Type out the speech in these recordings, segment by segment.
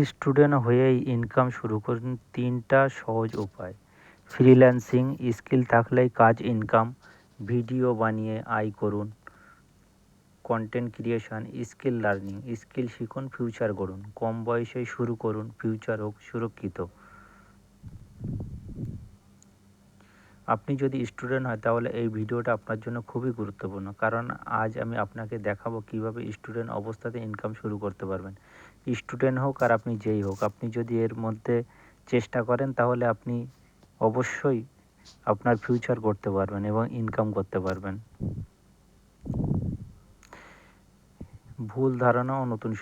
Student হয়েই income শুরু করুন 3টা সহজ উপায়। ফ্রিল্যান্সিং, স্কিল থাকলেই কাজ, ইনকাম। ভিডিও বানিয়ে আয় করুন। Content creation, skill learning, skill শিখুন, ফিউচার গড়ুন। কম বয়সেই শুরু করুন, ফিউচার হোক সুরক্ষিত। আপনি যদি স্টুডেন্ট হয় তাহলে এই ভিডিওটা আপনার জন্য খুবই গুরুত্বপূর্ণ, কারণ আজ আমি আপনাকে দেখাবো কিভাবে স্টুডেন্ট অবস্থাতে ইনকাম শুরু করতে পারবেন। স্টুডেন্ট হোক আর আপনি যেই হোক, আপনি যদি এর মধ্যে চেষ্টা করেন তাহলে আপনি অবশ্যই আপনার ফিউচার করতে পারবেন এবং ইনকাম করতে পারবেন। ভুল ধারণা ও নতুন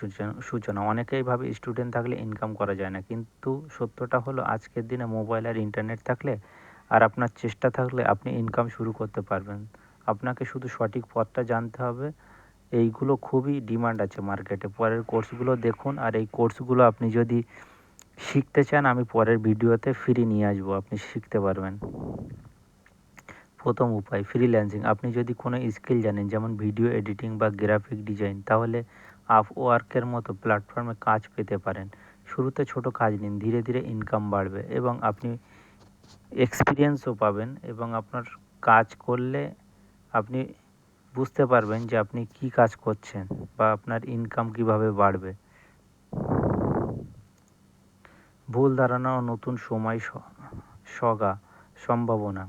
সূচনা। অনেকেই ভাবে স্টুডেন্ট থাকলে ইনকাম করা যায় না, কিন্তু সত্যটা হলো আজকের দিনে মোবাইল আর ইন্টারনেট থাকলে আর আপনার চেষ্টা থাকলে আপনি ইনকাম শুরু করতে পারবেন। আপনাকে শুধু সঠিক পথটা জানতে হবে। এইগুলো খুবই ডিমান্ড আছে মার্কেটে। পরের কোর্সগুলো দেখুন, আর এই কোর্সগুলো আপনি যদি শিখতে চান আমি পরের ভিডিওতে ফ্রি নিয়ে আসবো, আপনি শিখতে পারবেন। প্রথম উপায় ফ্রিল্যান্সিং। আপনি যদি কোনো স্কিল জানেন, যেমন ভিডিও এডিটিং বা গ্রাফিক ডিজাইন, তাহলে আপওয়ার্কের মতো প্ল্যাটফর্মে কাজ পেতে পারেন। শুরুতে ছোট কাজ নিন, ধীরে ধীরে ইনকাম বাড়বে এবং আপনি এক্সপিরিয়েন্সও পাবেন, এবং আপনার কাজ করলে আপনি বুঝতে পারবেন যে আপনি কি কাজ করছেন বা আপনার ইনকাম কিভাবে বাড়বে। ভুল ধারণা ও নতুন সময় সগা সম্ভাবনা।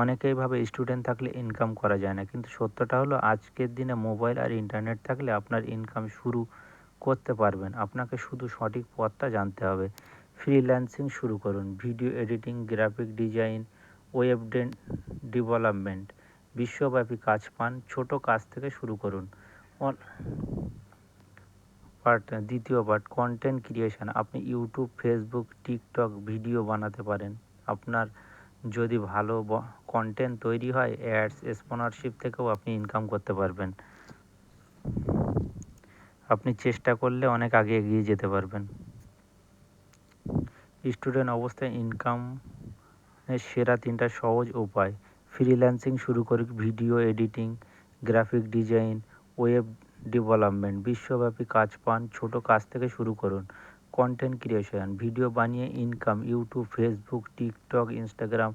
অনেকেই ভাবে স্টুডেন্ট থাকলে ইনকাম করা যায় না, কিন্তু সত্যটা হলো আজকের দিনে মোবাইল আর ইন্টারনেট থাকলে আপনার ইনকাম শুরু করতে পারবেন। আপনাকে শুধু সঠিক পথটা জানতে হবে। ফ্রিল্যান্সিং শুরু করুন। Video editing, graphic design, web development, বিশ্বব্যাপী কাজ পান। ছোট কাজ থেকে শুরু করুন। দ্বিতীয় পার্ট কন্টেন্ট ক্রিয়েশন। আপনি ইউটিউব, ফেসবুক, টিকটক ভিডিও বানাতে পারেন। আপনার যদি ভালো কন্টেন্ট তৈরি হয়, অ্যাডস, স্পন্সরশিপ থেকেও আপনি ইনকাম করতে পারবেন। আপনি চেষ্টা করলে অনেক আগে এগিয়ে যেতে পারবেন। স্টুডেন্ট অবস্থায় ইনকামের সেরা 3টা সহজ উপায়। ফ্রিল্যান্সিং শুরু করুন। Video editing, graphic design, web development, বিশ্বব্যাপী কাজ পান। ছোট কাজ থেকে শুরু করুন। কন্টেন্ট ক্রিয়েশন, ভিডিও বানিয়ে income. YouTube, Facebook, TikTok, Instagram,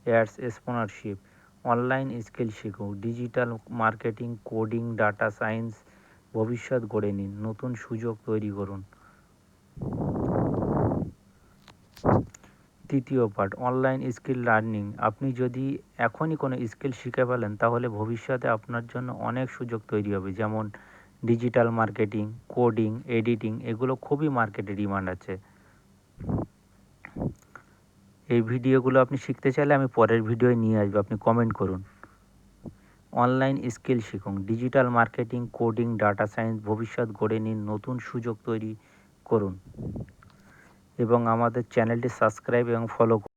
ads, sponsorship. Online skill শিখুন। Digital marketing, coding, data science. ভবিষ্যৎ গড়ে নিন। নতুন সুযোগ তৈরি করুন। তৃতীয় পার্ট অনলাইন স্কিল লার্নিং। আপনি যদি এখনই কোনো স্কিল শিখে ফেলেন তাহলে ভবিষ্যতে আপনার জন্য অনেক সুযোগ তৈরি হবে, যেমন ডিজিটাল মার্কেটিং, কোডিং, এডিটিং। এগুলো খুবই মার্কেটে ডিমান্ড আছে। এই ভিডিওগুলো আপনি শিখতে চাইলে আমি পরের ভিডিওয় নিয়ে আসবো, আপনি কমেন্ট করুন। অনলাইন স্কিল শিখুন। Digital marketing, coding, data science. ভবিষ্যৎ গড়ে নিন। নতুন সুযোগ তৈরি করুন এবং আমাদের চ্যানেলটি সাবস্ক্রাইব এবং ফলো করুন।